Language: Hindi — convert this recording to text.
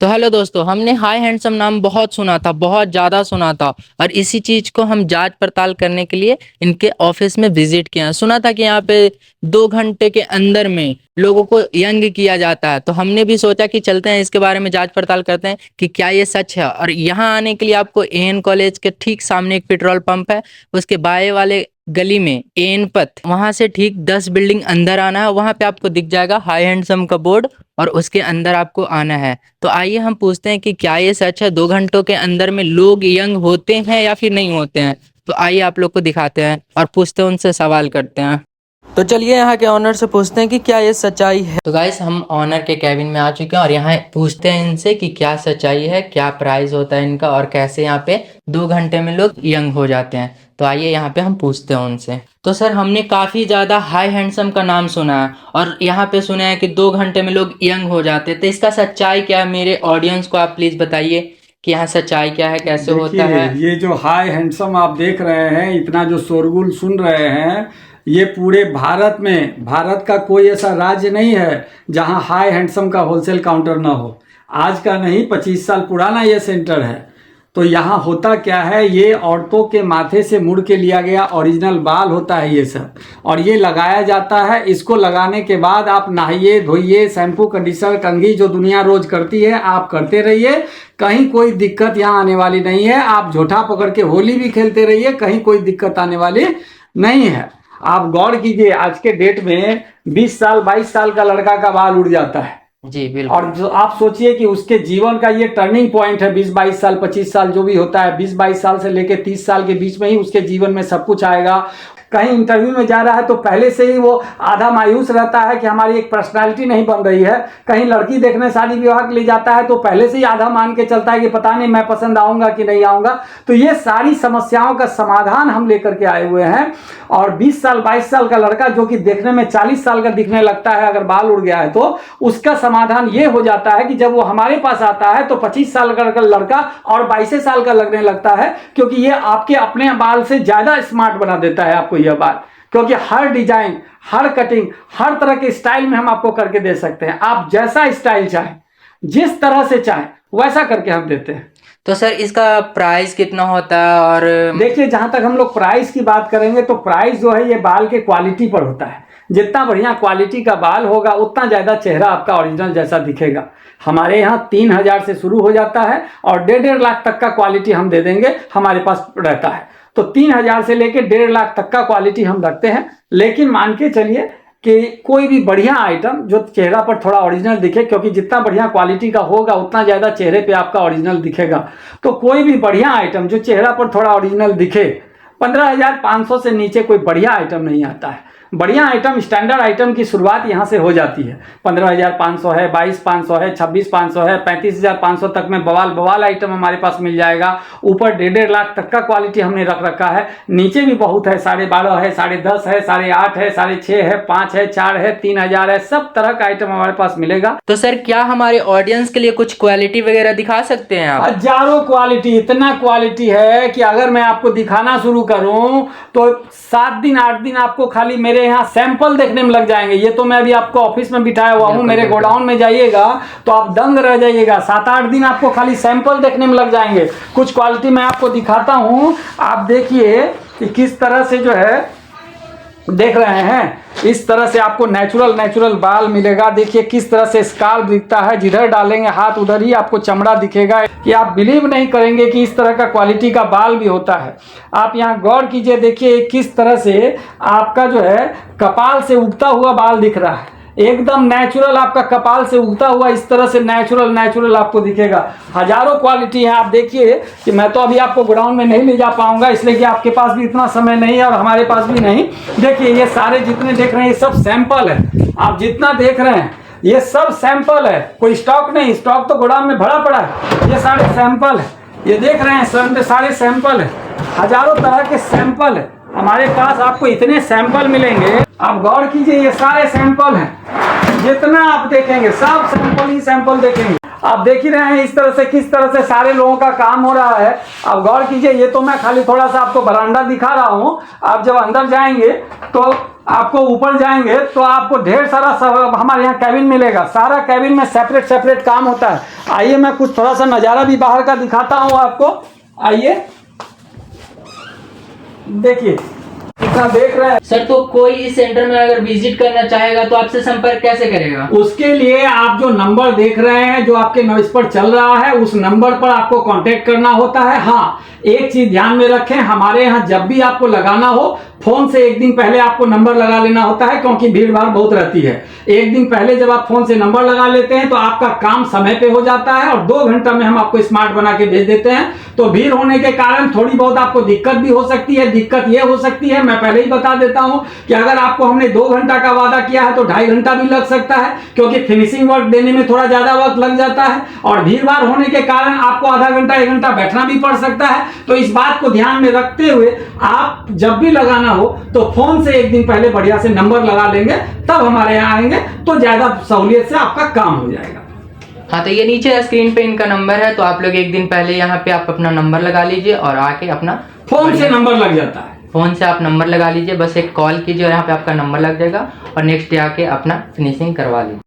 तो हेलो दोस्तों, हमने हाई हैंडसम नाम बहुत सुना था, बहुत ज़्यादा सुना था। और इसी चीज़ को हम जांच पड़ताल करने के लिए इनके ऑफिस में विजिट किया। सुना था कि यहाँ पे 2 घंटे के अंदर में लोगों को यंग किया जाता है। तो हमने भी सोचा कि चलते हैं, इसके बारे में जांच पड़ताल करते हैं कि क्या ये सच है। और यहाँ आने के लिए आपको एएन कॉलेज के ठीक सामने एक पेट्रोल पंप है, उसके बाएं वाले गली में एएन पथ, वहां से ठीक 10 बिल्डिंग अंदर आना है। वहां पे आपको दिख जाएगा हाई हैंडसम का बोर्ड, और उसके अंदर आपको आना है। तो आइए हम पूछते हैं कि क्या ये सच है, 2 घंटों के अंदर में लोग यंग होते हैं या फिर नहीं होते हैं। तो आइए आप लोग को दिखाते हैं और पूछते हैं, उनसे सवाल करते हैं। तो चलिए यहाँ के ऑनर से पूछते हैं कि क्या ये सच्चाई है। तो गाइस, हम ऑनर के कैबिन में आ चुके हैं और यहाँ पूछते हैं इनसे कि क्या सच्चाई है, क्या प्राइस होता है इनका, और कैसे यहाँ पे 2 घंटे में लोग यंग हो जाते हैं। तो आइए यहाँ पे हम पूछते हैं उनसे। तो सर, हमने काफ़ी ज़्यादा हाई हैंडसम का नाम सुना है और यहाँ पे सुना है कि 2 घंटे में लोग यंग हो जाते हैं। तो इसका सच्चाई क्या है, मेरे ऑडियंस को आप प्लीज़ बताइए कि यहाँ सच्चाई क्या है, कैसे होता देखिए, है। ये जो हाई हैंडसम आप देख रहे हैं, इतना जो शोरगुल सुन रहे हैं, ये पूरे भारत में, भारत का कोई ऐसा राज्य नहीं है जहां हाई हैंडसम का होलसेल काउंटर ना हो। आज का नहीं, 25 साल पुराना ये सेंटर है। तो यहाँ होता क्या है, ये औरतों के माथे से मुड़ के लिया गया ओरिजिनल बाल होता है ये सब, और ये लगाया जाता है। इसको लगाने के बाद आप नहाइए धोइए, शैम्पू कंडीशनर कंघी जो दुनिया रोज करती है आप करते रहिए, कहीं कोई दिक्कत यहाँ आने वाली नहीं है। आप झोटा पकड़ के होली भी खेलते रहिए, कहीं कोई दिक्कत आने वाली नहीं है। आप गौर कीजिए, आज के डेट में 20 साल 22 साल का लड़का का बाल उड़ जाता है। जी बिल्कुल। और जो आप सोचिए कि उसके जीवन का ये टर्निंग पॉइंट है, 20-22 साल 25 साल जो भी होता है, 20-22 साल से लेके 30 साल के बीच में ही उसके जीवन में सब कुछ आएगा। कहीं इंटरव्यू में जा रहा है तो पहले से ही वो आधा मायूस रहता है कि हमारी एक पर्सनालिटी नहीं बन रही है। कहीं लड़की देखने शादी विवाह के लिए जाता है तो पहले से ही आधा मान के चलता है कि पता नहीं मैं पसंद आऊंगा कि नहीं आऊंगा। तो ये सारी समस्याओं का समाधान हम लेकर के आए हुए हैं। और 20 साल 22 साल का लड़का जो कि देखने में 40 साल का दिखने लगता है, अगर बाल उड़ गया है तो उसका समाधान ये हो जाता है कि जब वो हमारे पास आता है तो 25 साल का लड़का और 22 साल का लगने लगता है, क्योंकि ये आपके अपने बाल से ज्यादा स्मार्ट बना देता है आपको यह बाल। क्योंकि हर डिजाइन, हर कटिंग, हर तरह के स्टाइल में हम आपको करके दे सकते हैं। आप जैसा स्टाइल चाहें, जिस तरह से चाहें, वैसा करके हम देते हैं। तो सर, इसका प्राइस कितना होता है? और देखिए, जहां तक हम लोग प्राइस की बात करेंगे तो प्राइस जो है ये बाल के क्वालिटी पर होता है। जितना बढ़िया क्वालिटी का बाल होगा उतना ज्यादा चेहरा आपका ओरिजिनल जैसा दिखेगा। हमारे यहाँ 3,000 से शुरू हो जाता है और 1.5 लाख तक का क्वालिटी हम दे देंगे, हमारे पास रहता है। तो 3,000 से लेके 1.5 लाख तक का क्वालिटी हम रखते हैं। लेकिन मान के चलिए कि कोई भी बढ़िया आइटम जो चेहरा पर थोड़ा ओरिजिनल दिखे, क्योंकि जितना बढ़िया क्वालिटी का होगा उतना ज़्यादा चेहरे पे आपका ओरिजिनल दिखेगा। तो कोई भी बढ़िया आइटम जो चेहरा पर थोड़ा ओरिजिनल दिखे, 15,500 से नीचे कोई बढ़िया आइटम नहीं आता है। बढ़िया आइटम, स्टैंडर्ड आइटम की शुरुआत यहाँ से हो जाती है। 15,500 है, 22,500 है, 26,500 है, 35,500 तक में बवाल बवाल आइटम हमारे पास मिल जाएगा। ऊपर 1.5 लाख तक का क्वालिटी हमने रख रखा है। नीचे भी बहुत है, 12.5 है, 10.5 है, 8.5 है, 6.5 है, 5 है, 4 है, 3,000 है, सब तरह का आइटम हमारे पास मिलेगा। तो सर, क्या हमारे ऑडियंस के लिए कुछ क्वालिटी वगैरह दिखा सकते हैं आप? हजारों क्वालिटी, इतना क्वालिटी है कि अगर मैं आपको दिखाना शुरू करूं तो 7 दिन 8 दिन आपको खाली मेरे यहाँ सैंपल देखने में लग जाएंगे। ये तो मैं अभी आपको ऑफिस में बिठाया हुआ हूँ, मेरे गोडाउन में जाइएगा तो आप दंग रह जाइएगा। 7-8 दिन आपको खाली सैंपल देखने में लग जाएंगे। कुछ क्वालिटी मैं आपको दिखाता हूँ, आप देखिए कि किस तरह से जो है देख रहे हैं। इस तरह से आपको नेचुरल बाल मिलेगा। देखिए किस तरह से स्काल्प दिखता है, जिधर डालेंगे हाथ उधर ही आपको चमड़ा दिखेगा कि आप बिलीव नहीं करेंगे कि इस तरह का क्वालिटी का बाल भी होता है। आप यहाँ गौर कीजिए, देखिए किस तरह से आपका जो है कपाल से उगता हुआ बाल दिख रहा है। एकदम नेचुरल आपका कपाल से उगता हुआ इस तरह से नेचुरल आपको दिखेगा। हजारों क्वालिटी है। आप देखिए कि मैं तो अभी आपको गोडाउन में नहीं ले जा पाऊंगा, इसलिए कि आपके पास भी इतना समय नहीं है और हमारे पास भी नहीं। देखिए ये सारे जितने देख रहे हैं ये सब सैंपल है। आप जितना देख रहे हैं ये सब सैंपल है, कोई स्टॉक नहीं। स्टॉक तो गोडाउन में भरा पड़ा है, ये सारे सैंपल है। ये देख रहे हैं सारे सैंपल है, हजारों तरह के सैंपल है हमारे पास। आपको इतने सैंपल मिलेंगे, आप गौर कीजिए, ये सारे सैंपल हैं। जितना आप देखेंगे सब सैंपल ही सैंपल देखेंगे। आप देख ही रहे हैं इस तरह से किस तरह से सारे लोगों का काम हो रहा है। आप गौर कीजिए, ये तो मैं खाली थोड़ा सा आपको बरामदा दिखा रहा हूँ। आप जब अंदर जाएंगे तो आपको ऊपर जाएंगे तो आपको ढेर सारा हमारे यहाँ कैबिन मिलेगा। सारा कैबिन में सेपरेट सेपरेट काम होता है। आइए मैं कुछ थोड़ा सा नज़ारा भी बाहर का दिखाता हूँ आपको। आइए देखिए, कितना देख रहे हैं सर। तो कोई इस सेंटर में अगर विजिट करना चाहेगा तो आपसे संपर्क कैसे करेगा? उसके लिए आप जो नंबर देख रहे हैं, जो आपके नॉइस पर चल रहा है, उस नंबर पर आपको कांटेक्ट करना होता है। हाँ, एक चीज ध्यान में रखें, हमारे यहाँ जब भी आपको लगाना हो, फोन से एक दिन पहले आपको नंबर लगा लेना होता है, क्योंकि भीड़ भाड़ बहुत रहती है। एक दिन पहले जब आप फोन से नंबर लगा लेते हैं तो आपका काम समय पे हो जाता है और 2 घंटा में हम आपको स्मार्ट बना के भेज देते हैं। तो भीड़ होने के कारण थोड़ी बहुत आपको दिक्कत भी हो सकती है। दिक्कत ये हो सकती है, मैं पहले ही बता देता हूं कि अगर आपको हमने 2 घंटा का वादा किया है तो 2.5 घंटा भी लग सकता है, क्योंकि फिनिशिंग वर्क देने में थोड़ा ज्यादा वक्त लग जाता है और भीड़ भाड़ होने के कारण आपको आधा घंटा 1 घंटा बैठना भी पड़ सकता है। तो इस बात को ध्यान में रखते हुए आप जब भी लगाना हो तो फोन से एक दिन पहले बढ़िया से नंबर लगा लेंगे, तब हमारे यहाँ आएंगे तो ज्यादा सहूलियत से आपका काम हो जाएगा। हाँ, तो ये नीचे स्क्रीन पे इनका नंबर है, तो आप लोग एक दिन पहले यहाँ पे आप अपना नंबर लगा लीजिए और आके अपना फोन से नंबर लग जाता है। फोन से आप नंबर लगा लीजिए, बस एक कॉल कीजिए और यहाँ पे आपका नंबर लग जाएगा और नेक्स्ट डे आके अपना फिनिशिंग करवा लीजिए।